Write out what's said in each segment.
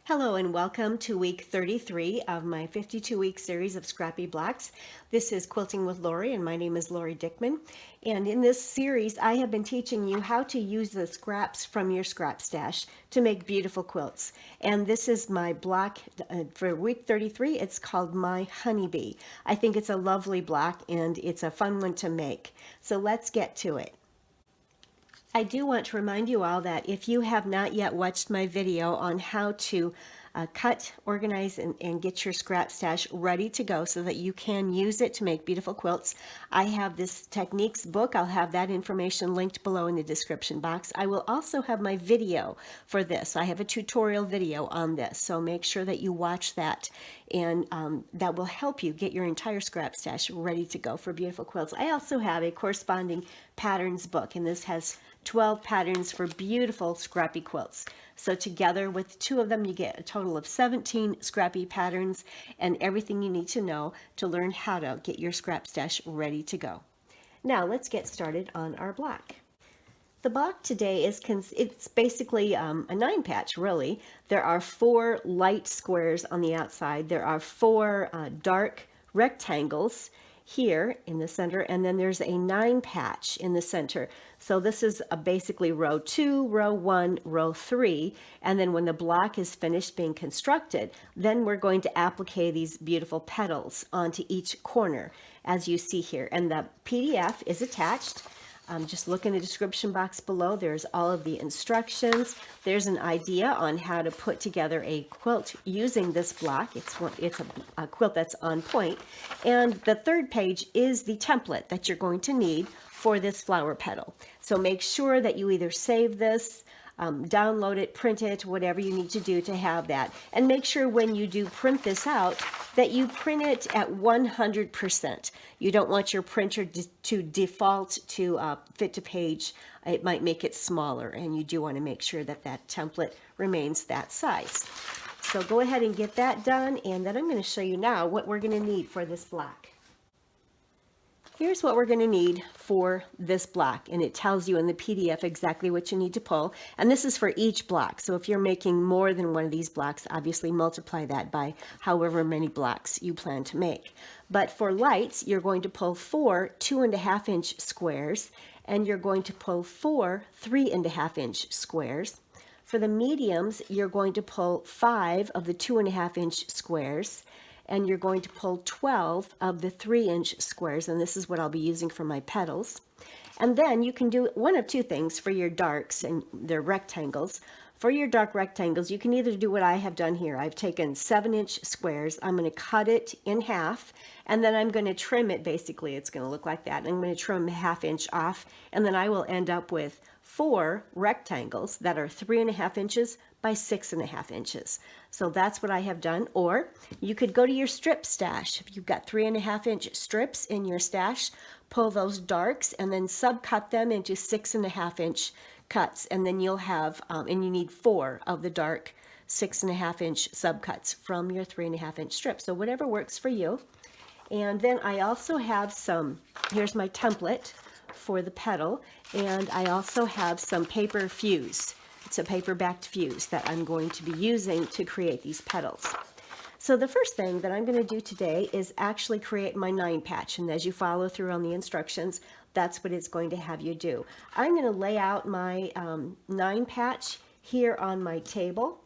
Hello and welcome to week 33 of my 52-week series of Scrappy Blocks. This is Quilting with Lori and my name is Lori Dickman. And in this series I have been teaching you how to use the scraps from your scrap stash to make beautiful quilts. And this is my block for week 33. It's called My Honeybee. I think it's a lovely block and it's a fun one to make. So let's get to it. I do want to remind you all that if you have not yet watched my video on how to cut, organize, and get your scrap stash ready to go so that you can use it to make beautiful quilts, I have this techniques book. I'll have that information linked below in the description box. I will also have my video for this. I have a tutorial video on this, so make sure that you watch that, and that will help you get your entire scrap stash ready to go for beautiful quilts. I also have a corresponding patterns book, and this has 12 patterns for beautiful scrappy quilts. So together with two of them, you get a total of 17 scrappy patterns and everything you need to know to learn how to get your scrap stash ready to go. Now let's get started on our block. The block today it's basically a 9-patch, really. There are 4 light squares on the outside. There are 4 dark rectangles here in the center, and then there's a 9-patch in the center. So this is basically row 2, row 1, row 3, and then when the block is finished being constructed, then we're going to applique these beautiful petals onto each corner, as you see here. And the PDF is attached. Just look in the description box below. There's all of the instructions. There's an idea on how to put together a quilt using this block. It's a quilt that's on point. And the third page is the template that you're going to need for this flower petal. So make sure that you either save this, download it, print it, whatever you need to do to have that. And make sure when you do print this out that you print it at 100%. You don't want your printer to default to fit to page. It might make it smaller, and you do want to make sure that that template remains that size. So go ahead and get that done, and then I'm going to show you now what we're going to need for this block. Here's what we're going to need for this block, and it tells you in the PDF exactly what you need to pull, and this is for each block. So if you're making more than one of these blocks, obviously multiply that by however many blocks you plan to make. But for lights, you're going to pull 4 2.5-inch squares, and you're going to pull 4 3.5-inch squares. For the mediums, you're going to pull 5 of the 2.5-inch squares, and you're going to pull 12 of the 3-inch squares, and this is what I'll be using for my petals. And then you can do one of two things for your darks and their rectangles. For your dark rectangles, you can either do what I have done here. I've taken 7-inch squares. I'm going to cut it in half, and then I'm going to trim it. Basically, it's going to look like that. I'm going to trim 1/2 inch off, and then I will end up with 4 rectangles that are 3.5 inches by 6.5 inches. So that's what I have done. Or you could go to your strip stash. If you've got 3.5-inch strips in your stash, pull those darks and then subcut them into 6.5-inch cuts, and then you'll have, and you need 4 of the dark 6.5-inch subcuts from your 3.5-inch strip. So whatever works for you. And then I also have here's my template for the petal, and I also have some paper fuse. It's a paper backed fuse that I'm going to be using to create these petals. So the first thing that I'm going to do today is actually create my 9-patch, and as you follow through on the instructions, that's what it's going to have you do. I'm going to lay out my 9-patch here on my table,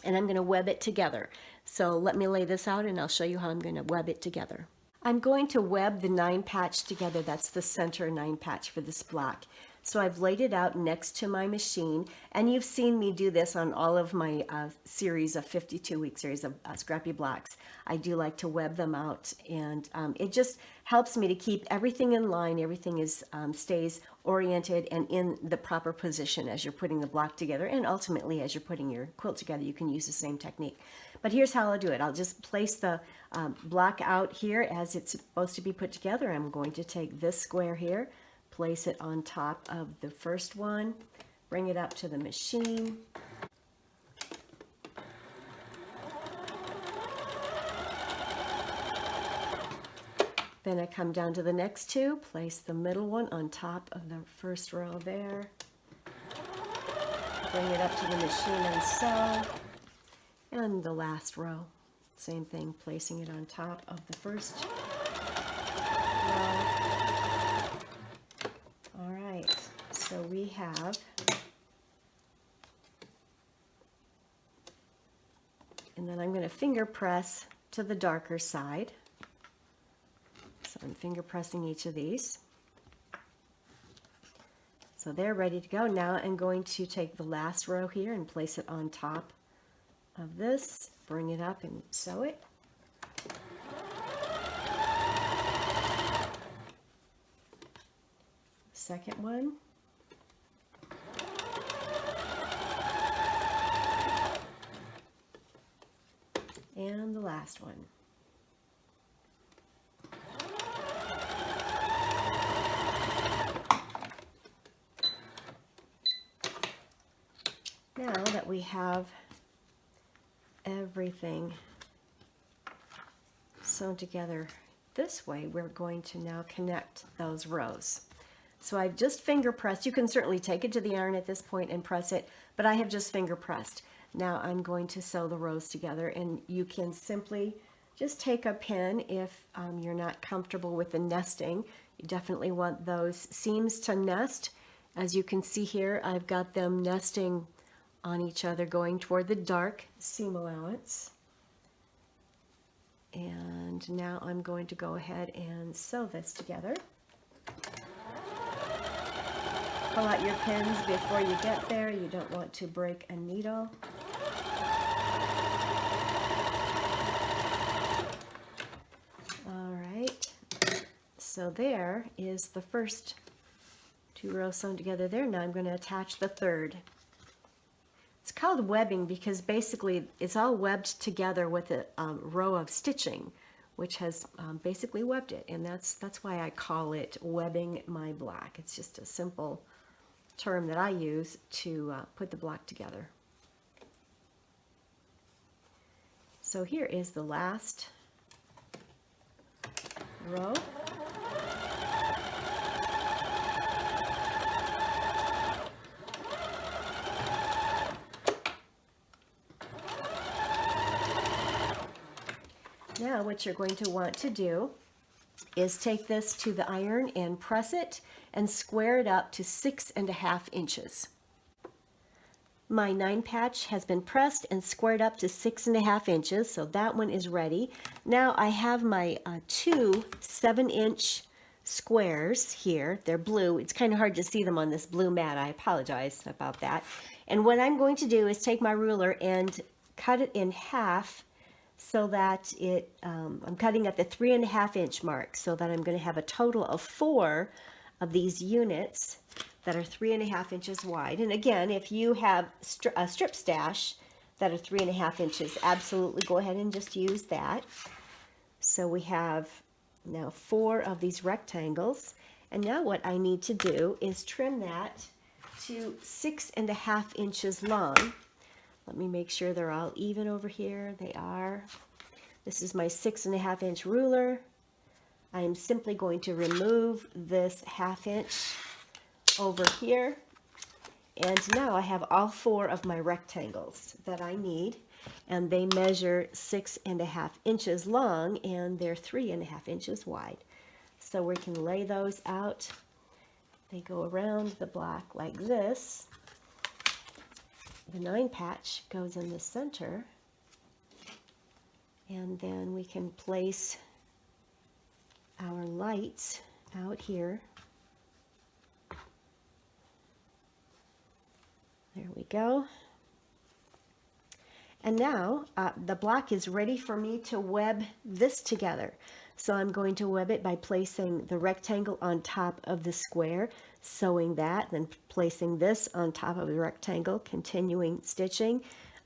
and I'm going to web it together. So let me lay this out and I'll show you how I'm going to web it together. I'm going to web the 9-patch together. That's the center 9-patch for this block. So I've laid it out next to my machine, and you've seen me do this on all of my series of 52-week series of Scrappy Blocks. I do like to web them out, and it just helps me to keep everything in line. Everything stays oriented and in the proper position as you're putting the block together, and ultimately as you're putting your quilt together, you can use the same technique. But here's how I'll do it. I'll just place the block out here as it's supposed to be put together. I'm going to take this square here, place it on top of the first one, bring it up to the machine. Then I come down to the next two, place the middle one on top of the first row there, bring it up to the machine and sew, And the last row, same thing, placing it on top of the first row. All right, so we have and then I'm going to finger press to the darker side. So I'm finger pressing each of these. So they're ready to go. Now I'm going to take the last row here and place it on top of this, bring it up and sew it. Second one. And the last one. Now that we have everything sewn together this way, we're going to now connect those rows. So I've just finger pressed. You can certainly take it to the iron at this point and press it, but I have just finger pressed. Now I'm going to sew the rows together, and you can simply just take a pin if you're not comfortable with the nesting. You definitely want those seams to nest. As you can see here, I've got them nesting on each other going toward the dark seam allowance. And now I'm going to go ahead and sew this together. Pull out your pins before you get there. You don't want to break a needle. All right, so there is the first two rows sewn together there. Now I'm going to attach the third. It's called webbing because basically it's all webbed together with a row of stitching, which has basically webbed it, and that's why I call it webbing my block. It's just a simple term that I use to put the block together. So here is the last row. Now what you're going to want to do is take this to the iron and press it and square it up to 6.5 inches. My 9 patch has been pressed and squared up to 6.5 inches, so that one is ready. Now I have my two 7-inch squares here. They're blue. It's kind of hard to see them on this blue mat. I apologize about that. And what I'm going to do is take my ruler and cut it in half so that I'm cutting at the 3.5 inch mark, so that I'm going to have a total of 4 of these units that are 3.5 inches wide. And again, if you have a strip stash that are 3.5 inches, absolutely go ahead and just use that. So we have now 4 of these rectangles, and now what I need to do is trim that to 6.5 inches long. Let me make sure they're all even over here. They are. This is my 6.5 inch ruler. I am simply going to remove this 1/2 inch over here. And now I have all 4 of my rectangles that I need. And they measure 6.5 inches long, and they're 3.5 inches wide. So we can lay those out. They go around the block like this. The 9 patch goes in the center, and then we can place our lights out here. There we go. And now the block is ready for me to web this together. So I'm going to web it by placing the rectangle on top of the square, sewing that, then placing this on top of the rectangle, continuing stitching.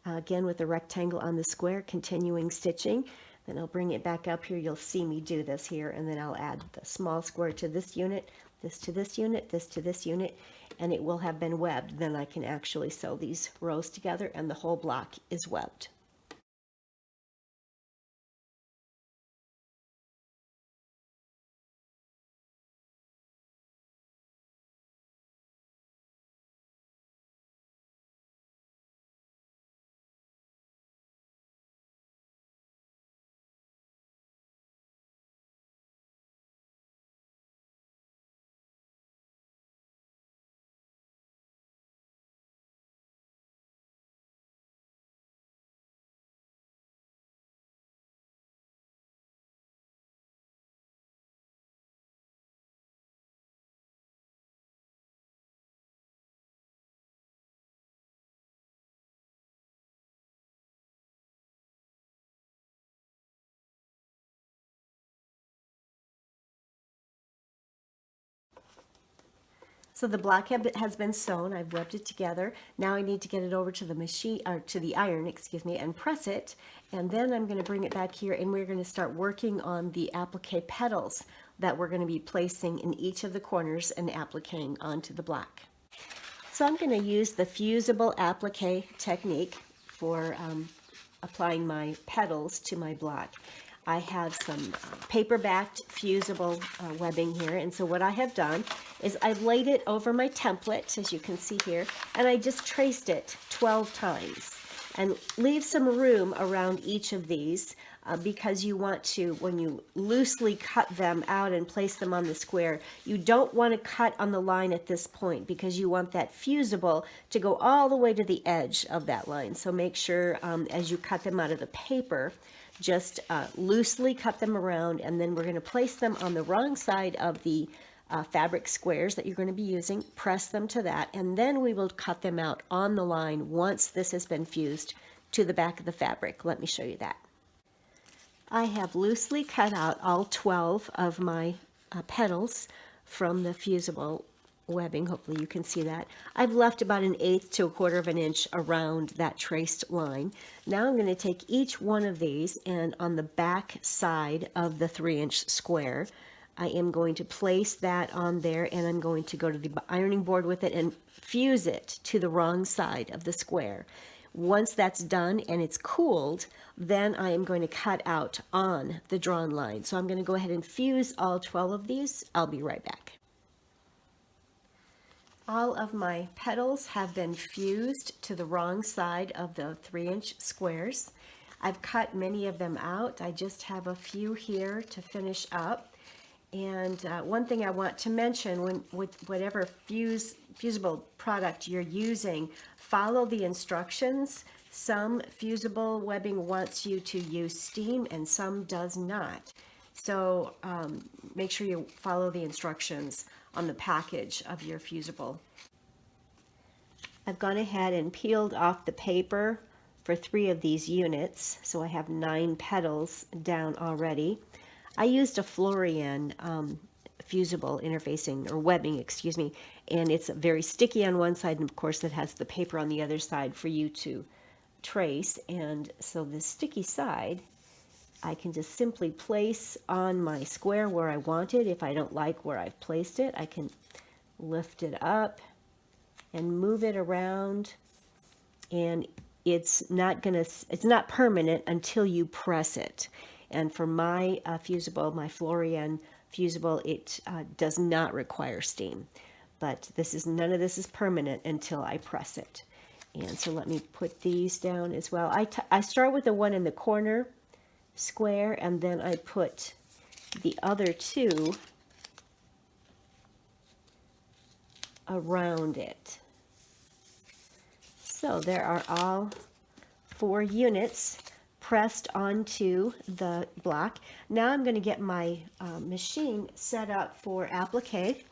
Again with the rectangle on the square, continuing stitching. Then I'll bring it back up here. You'll see me do this here, and then I'll add the small square to this unit, this to this unit, this to this unit, and it will have been webbed. Then I can actually sew these rows together, and the whole block is webbed. So the block has been sewn. I've webbed it together. Now I need to get it over to the machine, or to the iron, excuse me, and press it. And then I'm going to bring it back here and we're going to start working on the applique petals that we're going to be placing in each of the corners and appliquing onto the block. So I'm going to use the fusible applique technique for applying my petals to my block. I have some paper-backed fusible webbing here, and so what I have done is I've laid it over my template, as you can see here, and I just traced it 12 times. And leave some room around each of these because you want to, when you loosely cut them out and place them on the square, you don't want to cut on the line at this point because you want that fusible to go all the way to the edge of that line. So make sure as you cut them out of the paper, just loosely cut them around, and then we're going to place them on the wrong side of the fabric squares that you're going to be using, press them to that, and then we will cut them out on the line once this has been fused to the back of the fabric. Let me show you that. I have loosely cut out all 12 of my petals from the fusible webbing. Hopefully you can see that. I've left about 1/8 to 1/4 of an inch around that traced line. Now I'm going to take each one of these, and on the back side of the 3-inch square, I am going to place that on there, and I'm going to go to the ironing board with it and fuse it to the wrong side of the square. Once that's done and it's cooled, then I am going to cut out on the drawn line. So I'm going to go ahead and fuse all 12 of these. I'll be right back. All of my petals have been fused to the wrong side of the 3-inch squares. I've cut many of them out. I just have a few here to finish up. And one thing I want to mention, with whatever fusible product you're using, follow the instructions. Some fusible webbing wants you to use steam and some does not. So make sure you follow the instructions on the package of your fusible. I've gone ahead and peeled off the paper for 3 of these units, so I have 9 petals down already. I used a Florian fusible interfacing, or webbing, excuse me, and it's very sticky on one side, and of course it has the paper on the other side for you to trace. And so the sticky side I can just simply place on my square where I want it. If I don't like where I've placed it, I can lift it up and move it around, and it's not permanent until you press it. And for my fusible, my Florian fusible, it does not require steam. But none of this is permanent until I press it. And so let me put these down as well. I start with the one in the corner square, and then I put the other 2 around it. So there are all 4 units pressed onto the block. Now I'm going to get my machine set up for applique,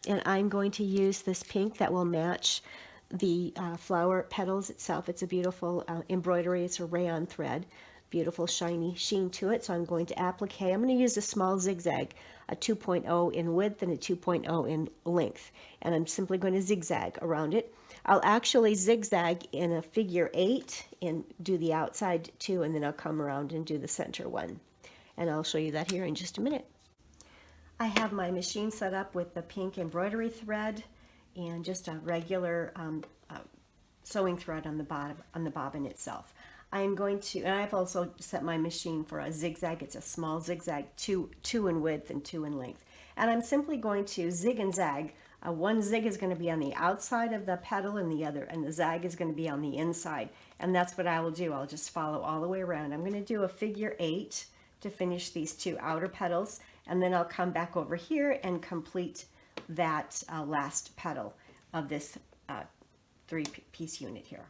and I'm going to use this pink that will match the flower petals itself. It's a beautiful embroidery. It's a rayon thread, beautiful shiny sheen to it. So I'm going to applique. I'm going to use a small zigzag, a 2.0 in width and a 2.0 in length, and I'm simply going to zigzag around it. I'll actually zigzag in a figure 8 and do the outside 2, and then I'll come around and do the center one. And I'll show you that here in just a minute. I have my machine set up with the pink embroidery thread and just a regular sewing thread on the bottom, on the bobbin itself. I'm going to, and I've also set my machine for a zigzag. It's a small zigzag, 2 in width and 2 in length. And I'm simply going to zig and zag. One zig is going to be on the outside of the petal, and the zag is going to be on the inside. And that's what I will do. I'll just follow all the way around. I'm going to do a figure 8 to finish these 2 outer petals, and then I'll come back over here and complete that last petal of this 3-piece unit here.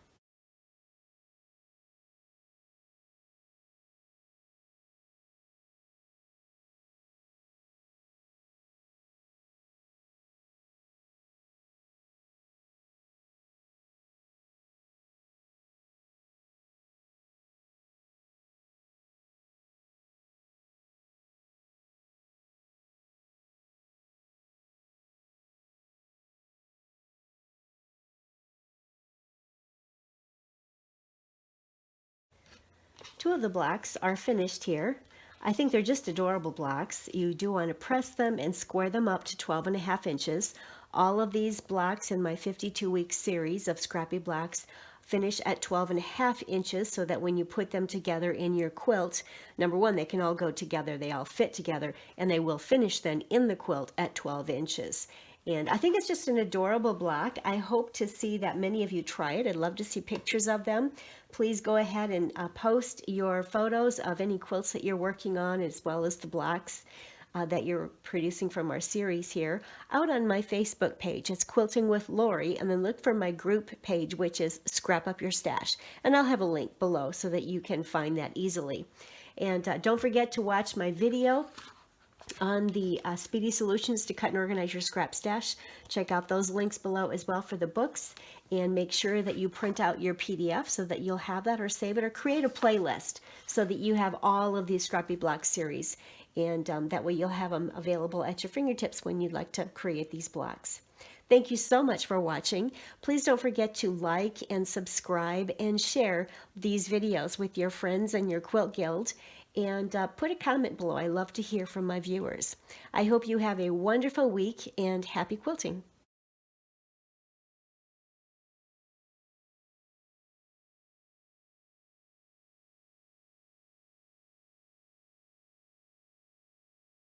Two of the blocks are finished here. I think they're just adorable blocks. You do want to press them and square them up to 12.5 inches. All of these blocks in my 52-week series of Scrappy blocks finish at 12.5 inches, so that when you put them together in your quilt, number one, they can all go together, they all fit together, and they will finish then in the quilt at 12 inches. And I think it's just an adorable block. I hope to see that many of you try it. I'd love to see pictures of them. Please go ahead and post your photos of any quilts that you're working on, as well as the blocks that you're producing from our series here, out on my Facebook page. It's Quilting with Lori, and then look for my group page, which is Scrap Up Your Stash. And I'll have a link below so that you can find that easily. And don't forget to watch my video on the speedy solutions to cut and organize your scrap stash. Check out those links below as well for the books, and make sure that you print out your PDF so that you'll have that, or save it, or create a playlist so that you have all of these Scrappy Block series, and that way you'll have them available at your fingertips when you'd like to create these blocks. Thank you so much for watching. Please don't forget to like and subscribe and share these videos with your friends and your Quilt Guild, and put a comment below. I love to hear from my viewers. I hope you have a wonderful week, and happy quilting.